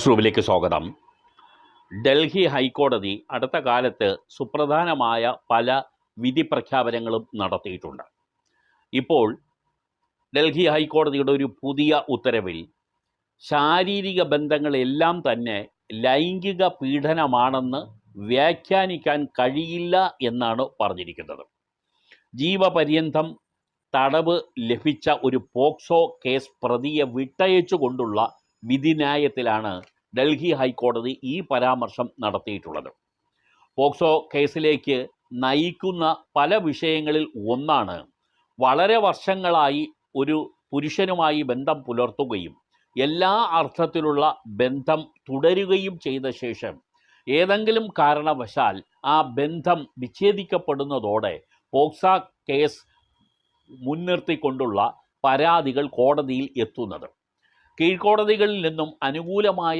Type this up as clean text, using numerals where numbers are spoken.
റൂമിലേക്ക് സ്വാഗതം. ഡൽഹി ഹൈക്കോടതി അടുത്ത കാലത്ത് സുപ്രധാനമായ പല വിധി പ്രഖ്യാപനങ്ങളും നടത്തിയിട്ടുണ്ട്. ഇപ്പോൾ ഡൽഹി ഹൈക്കോടതിയുടെ ഒരു പുതിയ ഉത്തരവിൽ ശാരീരിക ബന്ധങ്ങളെല്ലാം തന്നെ ലൈംഗിക പീഡനമാണെന്ന് വ്യാഖ്യാനിക്കാൻ കഴിയില്ല എന്നാണ് പറഞ്ഞിരിക്കുന്നത്. ജീവപര്യന്തം തടവ് ലഭിച്ച ഒരു പോക്സോ കേസ് പ്രതിയെ വിട്ടയച്ചുകൊണ്ടുള്ള വിധിന്യായത്തിലാണ് ഡൽഹി ഹൈക്കോടതി ഈ പരാമർശം നടത്തിയിട്ടുള്ളത്. പോക്സോ കേസിലേക്ക് നയിക്കുന്ന പല വിഷയങ്ങളിൽ ഒന്നാണ് വളരെ വർഷങ്ങളായി ഒരു പുരുഷനുമായി ബന്ധം പുലർത്തുകയും എല്ലാ അർത്ഥത്തിലുള്ള ബന്ധം തുടരുകയും ചെയ്ത ശേഷം ഏതെങ്കിലും കാരണവശാൽ ആ ബന്ധം വിച്ഛേദിക്കപ്പെടുന്നതോടെ പോക്സോ കേസ് മുൻനിർത്തിക്കൊണ്ടുള്ള പരാതികൾ കോടതിയിൽ എത്തുന്നത്. കീഴ്ക്കോടതികളിൽ നിന്നും അനുകൂലമായ